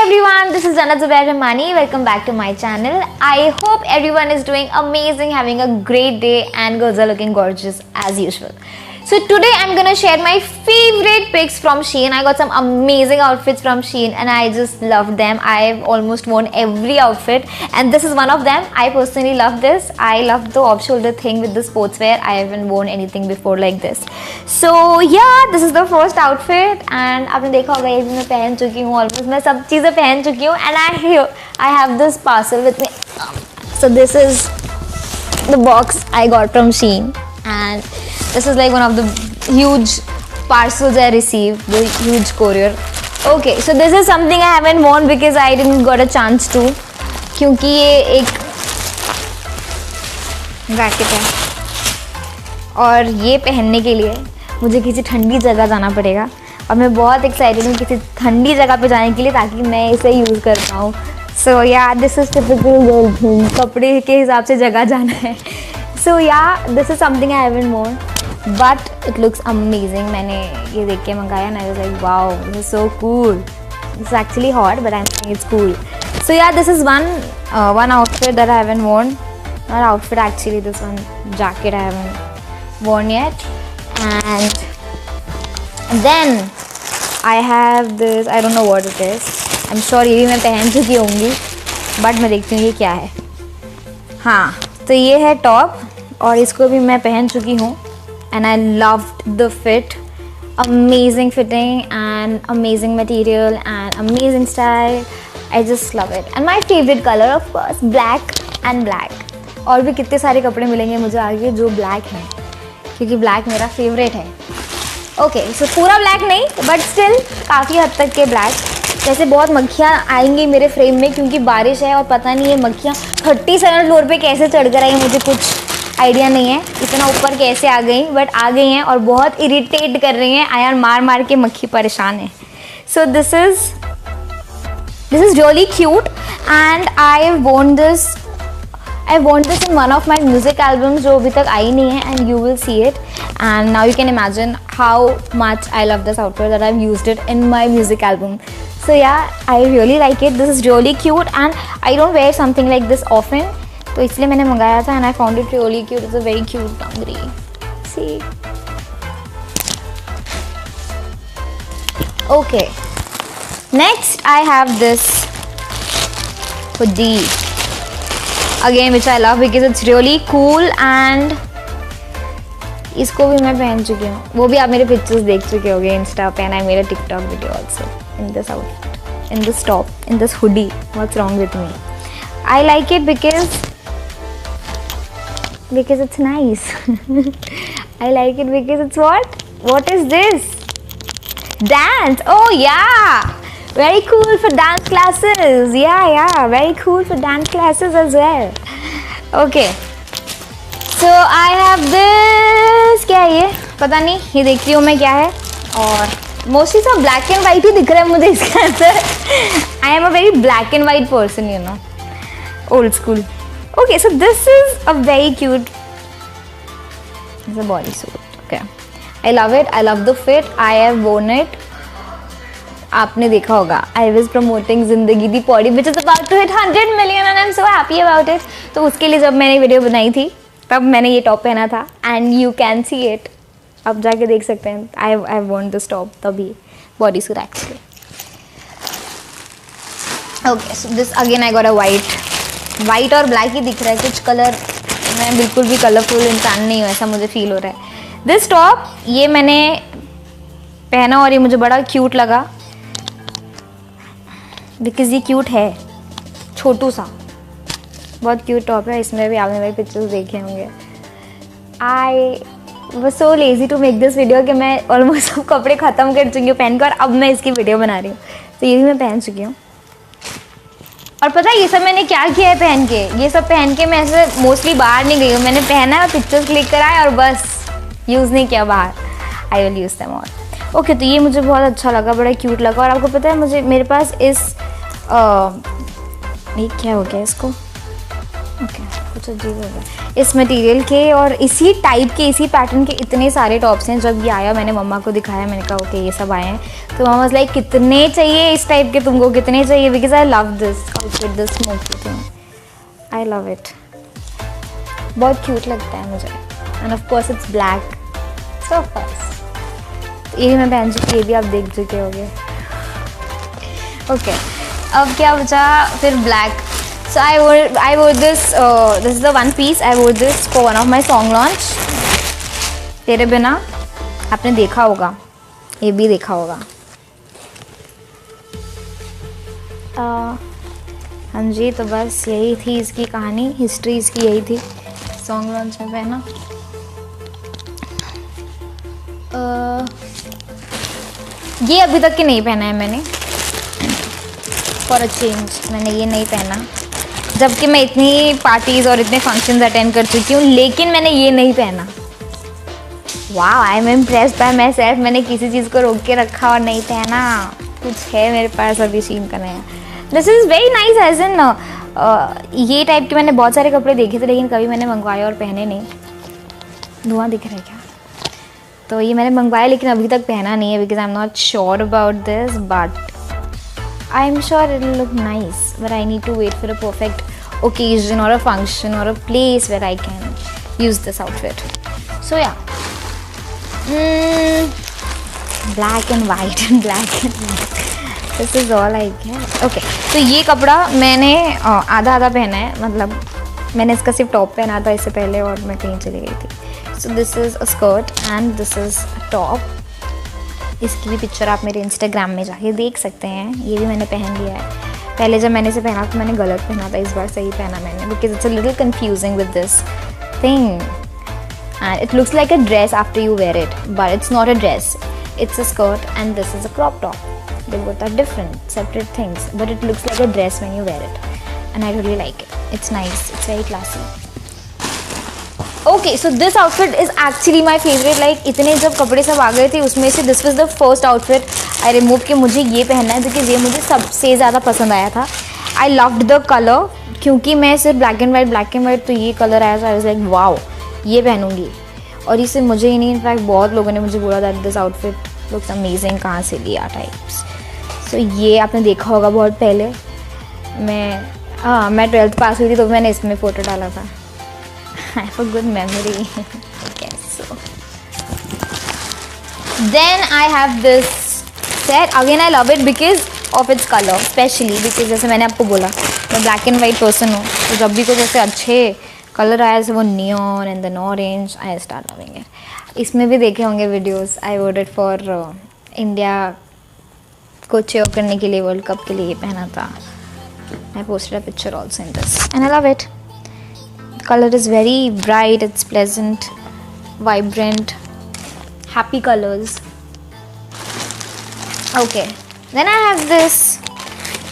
everyone, this is Jannat Zubair Rahmani. Welcome back to my channel. I hope everyone is doing amazing, having a great day, and girls are looking gorgeous as usual. So today I'm gonna share my favorite picks from Shein. I got some amazing outfits from Shein and I just love them. I've almost worn every outfit and this is one of them. I personally love this. I love the off-shoulder thing with the sportswear. I haven't worn anything before like this. So yeah, this is the first outfit and आपने देखा होगा ये भी मैं पहन चुकी हूँ almost. मैं सब चीज़ें पहन चुकी हूँ and I have this parcel with me. So this is the box I got from Shein and this is like one of the huge parcels I received, the huge courier. Okay, so this is something I haven't worn because I didn't got a chance to. क्योंकि ये एक jacket है और ये पहनने के लिए मुझे किसी ठंडी जगह जाना पड़ेगा और मैं बहुत एक्साइटेड हूँ किसी ठंडी जगह पे जाने के लिए ताकि मैं इसे यूज़ कर पाऊँ. सो या this is typical girl thing, कपड़े के हिसाब से जगह जाना है. सो या this is something I haven't worn. But it looks amazing. मैंने ये देख के मंगाया and I was like wow, this is so cool. It's actually hot but I'm saying it's cool. So yeah, this is one outfit that I haven't worn. Not outfit actually, this one jacket I haven't worn yet. And then I have this, I don't know what it is. I'm sure ये भी मैं पहन चुकी होंगी but मैं देखती हूँ ये क्या है. हाँ, तो ये है टॉप और इसको भी मैं पहन चुकी हूँ. And I loved the fit. Amazing fitting and amazing material and amazing style. I just love it. And my favorite color of course, black and black. और भी कितने सारे कपड़े मिलेंगे मुझे आगे जो black हैं क्योंकि black मेरा favorite है. Okay, so पूरा black नहीं but still काफ़ी हद तक के black. जैसे बहुत मक्खियाँ आएंगी मेरे फ्रेम में क्योंकि बारिश है और पता नहीं ये मक्खियाँ 37 फ्लोर पे कैसे चढ़ कर आई मुझे कुछ आइडिया नहीं है इतना ऊपर कैसे आ गई बट आ गई हैं और बहुत इरिटेट कर रही हैं. आयार मार मार के मक्खी परेशान है. So this is really cute and I want this in one of my music albums जो अभी तक आई नहीं है and you will see it and now you can imagine how much I love this outfit that I have used it in my music album. So ya I really like it. This is really cute and I don't wear something like this often तो इसलिए मैंने मंगाया था and I found it really cute. It's a very cute टांगरी. See okay, next I have this hoodie again which I love because it's really cool and इसको भी मैं पहन चुकी हूँ. वो भी आप मेरे पिक्चर्स देख चुके होंगे इंस्टा पे and I made a TikTok video also in this outfit, in this top, in this hoodie. What's wrong with me? I like it because it's nice. I like it because it's what? What is this? Dance. Oh yeah, very cool for dance classes. Yeah, very cool for dance classes as well. Okay, so I have this. क्या है ये? पता नहीं, ये देखती हूँ मैं क्या है. और मोस्टली सब ब्लैक एंड वाइट ही दिख रहा है मुझे इसके अंदर. I am a very black and white person, you know. Old school. Okay, so this is a very cute. It's a bodysuit. Okay, I love it. I love the fit. I have worn it. आपने देखा होगा. I was promoting जिंदगी दी Pauri which is about to hit 100 million and I'm so happy about it. तो उसके लिए जब मैंने video बनाई थी तब मैंने ये टॉप पहना था and you can see it. अब जाके देख सकते हैं. I've worn this top तभी bodysuit actually. Okay, so this again I got a white और ब्लैक ही दिख रहा है. कुछ कलर, मैं बिल्कुल भी कलरफुल इंसान नहीं हूँ ऐसा मुझे फील हो रहा है. दिस टॉप ये मैंने पहना और ये मुझे बड़ा क्यूट लगा बिकॉज ये क्यूट है, छोटू सा बहुत क्यूट टॉप है. इसमें भी आपने मेरे पिक्चर्स देखे होंगे. I was so lazy to make this video कि मैं ऑलमोस्ट सब कपड़े ख़त्म कर चुकी हूँ पहन कर. अब मैं इसकी वीडियो बना रही हूँ तो ये भी मैं पहन चुकी हूँ. और पता है ये सब मैंने क्या किया है पहन के? ये सब पहन के मैं ऐसे मोस्टली बाहर नहीं गई हूँ. मैंने पहना है, पिक्चर्स क्लिक कराए और बस यूज़ नहीं किया बाहर. I will use them all. Okay, तो ये मुझे बहुत अच्छा लगा, बड़ा क्यूट लगा. और आपको पता है मुझे मेरे पास इस ये क्या हो गया इसको? ओके, कुछ अजीब हो गया इस मटेरियल के, और इसी टाइप के इसी पैटर्न के इतने सारे टॉप्स हैं। जब ये आया मैंने मम्मा को दिखाया, मैंने कहा ओके ये सब आए हैं, तो मम्मा वाज लाइक कितने चाहिए इस टाइप के तुमको, कितने चाहिए, because I love this outfit, this smoky thing, I love it, बहुत क्यूट लगता है मुझे। End of course it's black, so first ये भी मैं पहन चुकी, ये भी आप देख चुके होंगे। ओके अब क्या बचा फिर black. So I wore this. This is the one piece. I wore this for one of my song launch. तेरे बिना, आपने देखा होगा, ये भी देखा होगा। हाँ जी, तो बस यही थी इसकी कहानी, हिस्ट्री इसकी यही थी। सॉन्ग लॉन्च में पहना। ये अभी तक के नहीं पहना है मैंने, फॉर अ चेंज मैंने ये नहीं पहना, जबकि मैं इतनी पार्टीज़ और इतने फंक्शंस अटेंड कर चुकी हूँ, लेकिन मैंने ये नहीं पहना। वाह, I am impressed by my self, मैंने किसी चीज़ को रोक के रखा और नहीं पहना, कुछ है मेरे पास अभी सीन का नया। This is very nice, as in ये टाइप के मैंने बहुत सारे कपड़े देखे थे, लेकिन कभी मैंने मंगवाए और पहने नहीं। धुआं दिख रहा है क्या? तो ये मैंने मंगवाया लेकिन अभी तक पहना नहीं है, because I am not sure about this, but I'm sure it'll look nice, but I need to wait for a perfect occasion or a function or a place where I can use this outfit. So yeah, black and white and black and white. This is all I get. Okay, तो ये कपड़ा मैंने आधा आधा पहना है, मतलब मैंने इसका सिर्फ टॉप पहना था इससे पहले और मैं कहीं चली गई थी। So this is a skirt and this is a top. इसकी भी पिक्चर आप मेरे इंस्टाग्राम में जाके देख सकते हैं। ये भी मैंने पहन लिया है, पहले जब मैंने इसे पहना तो मैंने गलत पहना था, इस बार सही पहना मैंने, because it's a little confusing with this thing and it looks like a dress after you wear it, but it's not a dress, it's a skirt and this is a crop top. They both are different, separate things, but it looks like a dress when you wear it, and I really like it. It's nice, it's very classy. Okay, so this outfit is actually my favorite. Like इतने जब कपड़े सब आ गए थे उसमें से this was the first outfit I removed कि मुझे ये पहनना है, क्योंकि ये मुझे सबसे ज़्यादा पसंद आया था. I loved the color, क्योंकि मैं सिर्फ black and white तो ये कलर आया था, I was like wow, ये पहनूंगी. और इसे मुझे ही नहीं, इनफैक्ट बहुत लोगों ने मुझे बोला that this outfit looks amazing, कहाँ से लिया टाइप्स. So ये आपने देखा होगा बहुत पहले, मैं 12th पास हुई थी तो मैंने इसमें फ़ोटो डाला था. I have a good memory, I guess so. Then I have this set. Again I love it because of its color, especially because जैसे मैंने आपको बोला मैं black and white person हूँ, तो जब भी कुछ ऐसे अच्छे कलर आए जैसे वो neon and then orange, I start loving it. इसमें भी देखे होंगे videos. I wore it for India को चेयर करने के लिए, वर्ल्ड कप के लिए ये पहना था. I posted a picture also in this and I love it. The color is very bright, it's pleasant, vibrant, happy colors. Okay, then I have this.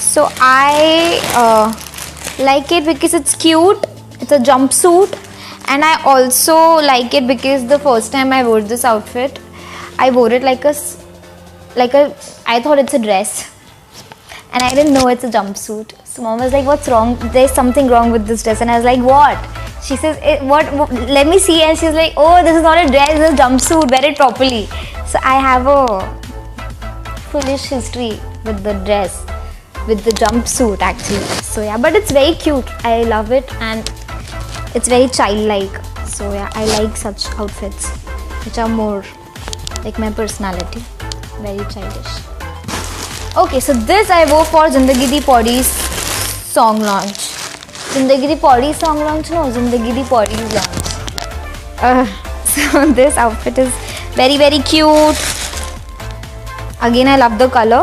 So I like it because it's cute. It's a jumpsuit, and I also like it because the first time I wore this outfit, I wore it like I thought it's a dress, and I didn't know it's a jumpsuit. So mom was like, "What's wrong? There's something wrong with this dress." And I was like, "What?" She says, "What? Let me see." And she's like, "Oh, this is not a dress. This is a jumpsuit. Wear it properly." So I have a foolish history with the dress, with the jumpsuit actually. So yeah, but it's very cute. I love it, and it's very childlike. So yeah, I like such outfits which are more like my personality, very childish. Okay, so this I wore for Zindagi Di Paudi's song launch. Zindagi Di Paudi's song launch? No, Zindagi Di Paudi's launch. So this outfit is very very cute. Again, I love the color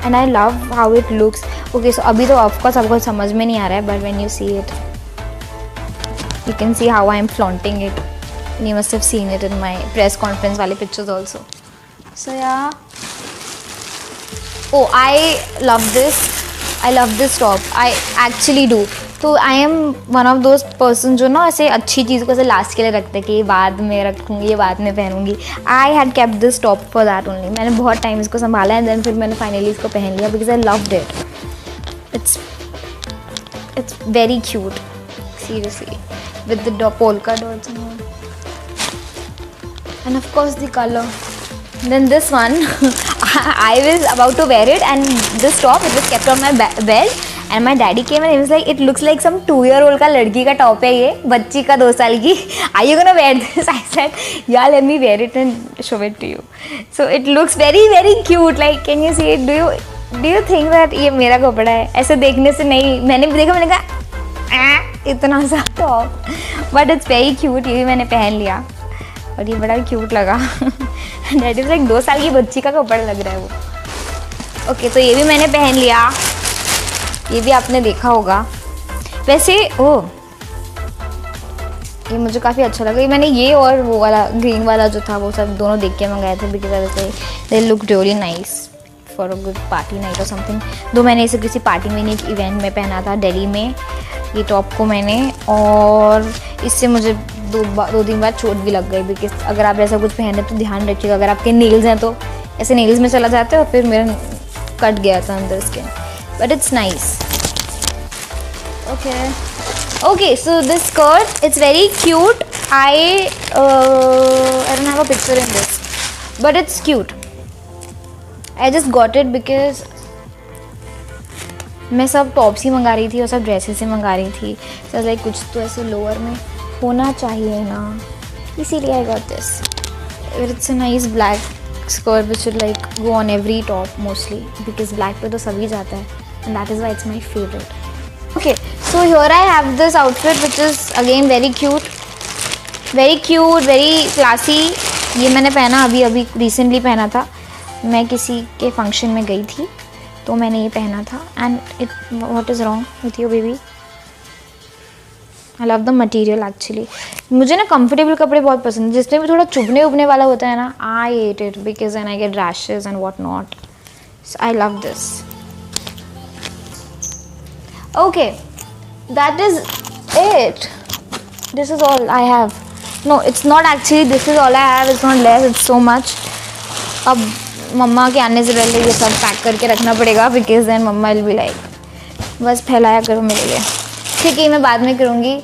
and I love how it looks. Okay, so अभी तो of course आपको समझ में नहीं आ रहा है, but when you see it, you can see how I am flaunting it. And you must have seen it in my press conference वाले pictures also. So yeah. Oh, I love this. I love this top. I actually do. तो I am one of those person जो ना ऐसे अच्छी चीज़ को ऐसे last के लिए रखते हैं कि ये बाद में रखूँगी, ये बाद में पहनूँगी. I had kept this top for that only. मैंने बहुत टाइम इसको संभाला and then फिर मैंने finally इसको पहन लिया because I loved it. It's very cute. Seriously. with the polka dots and all. And of course the color. Then this one, I was about to wear it, and this top, it was kept on my bed, and my daddy came and he was like, it looks like some 2-year-old का लड़की का top है ये, बच्ची का 2 साल की. Are you gonna wear this? I said, yeah, let me wear it and show it to you. So it looks very very cute. Like, can you see it? Do you think that ये मेरा कपड़ा है? ऐसे देखने से नहीं, मैंने भी देखा, मैंने कहा इतना सा top, but it's very cute. ये भी मैंने पहन लिया और ये बड़ा क्यूट लगा. डैडी लाइक 2 साल की बच्ची का कपड़ा लग रहा है वो. ओके, तो ये भी मैंने पहन लिया. ये भी आपने देखा होगा. वैसे ये मुझे काफ़ी अच्छा लगा. मैंने ये और वो वाला ग्रीन वाला जो था वो सब दोनों देख के मंगाए थे, because they look really nice for a good party night और समथिंग. दो मैंने इसे किसी पार्टी में, एक इवेंट में पहना था दिल्ली में, ये टॉप को मैंने, और इससे मुझे 2-3 बार चोट भी लग गई. बिकॉज अगर आप ऐसा कुछ पहने तो ध्यान रखिएगा, अगर आपके नेल्स हैं तो ऐसे नेल्स में चला जाता है, और फिर मेरा कट गया था अंदर skin. But it's nice. Okay, so this skirt, it's very cute. I don't have a picture in this, but it's cute. I just got it because मैं सब टॉप्स ही मंगा रही थी और सब ड्रेसेस ही मंगा रही थी. सो लाइक कुछ तो ऐसे लोअर में होना चाहिए ना, इसीलिए I got this. It's a nice black skirt which should like go on every top mostly, because black पे तो सभी जाता है, and that is why it's my favourite. Okay, so here I have this outfit which is again very cute, very classy. ये मैंने पहना अभी recently पहना था. मैं किसी के फंक्शन में गई थी तो मैंने ये पहना था. And it, what is wrong with you baby? I love the material actually. मुझे ना कंफर्टेबल कपड़े बहुत पसंद है, जिसमें भी थोड़ा चुभने उभने वाला होता है ना, I hate it because and I get rashes and what not. So I love this. Okay, that is it. This is all I have. No, it's not actually this is all I have. It's not less, it's so much. अब मम्मा के आने से पहले ये सब pack करके रखना पड़ेगा, बिकॉज देन मम्मा विल बी लाइक बस फैलाया करो मेरे लिए. ठीक है, मैं बाद में करूँगी.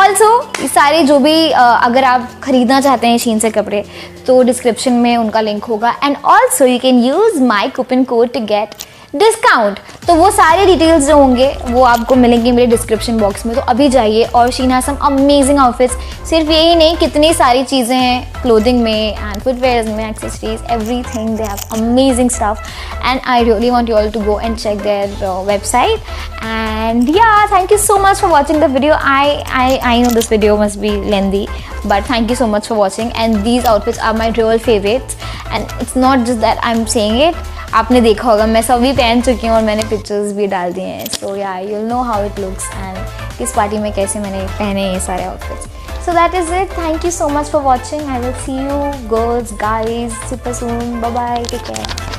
ऑल्सो सारे जो भी अगर आप ख़रीदना चाहते हैं शीन से कपड़े, तो डिस्क्रिप्शन में उनका लिंक होगा. And also you can use my coupon code to get discount. तो वो सारे डिटेल्स जो होंगे वो आपको मिलेंगे मेरे डिस्क्रिप्शन बॉक्स में. तो अभी जाइए. और Shein has some amazing outfits. सिर्फ यही नहीं, कितनी सारी चीज़ें हैं क्लोथिंग में एंड फुटवेयर्स में, accessories, everything. They have amazing stuff and I really want you all to go and check their website. And yeah, thank you so much for watching the video. I know this video must be lengthy, but thank you so much for watching. And these outfits are my real favorites. And it's not just that I'm saying it. आपने देखा होगा, मैं सभी पहन चुकी हूँ और मैंने पिक्चर्स भी डाल दिए हैं. So yeah, you'll know how it looks and किस पार्टी में कैसे मैंने पहने ये सारे outfits. So that is it. Thank you so much for watching. I will see you girls, guys super soon. Bye bye. Take care.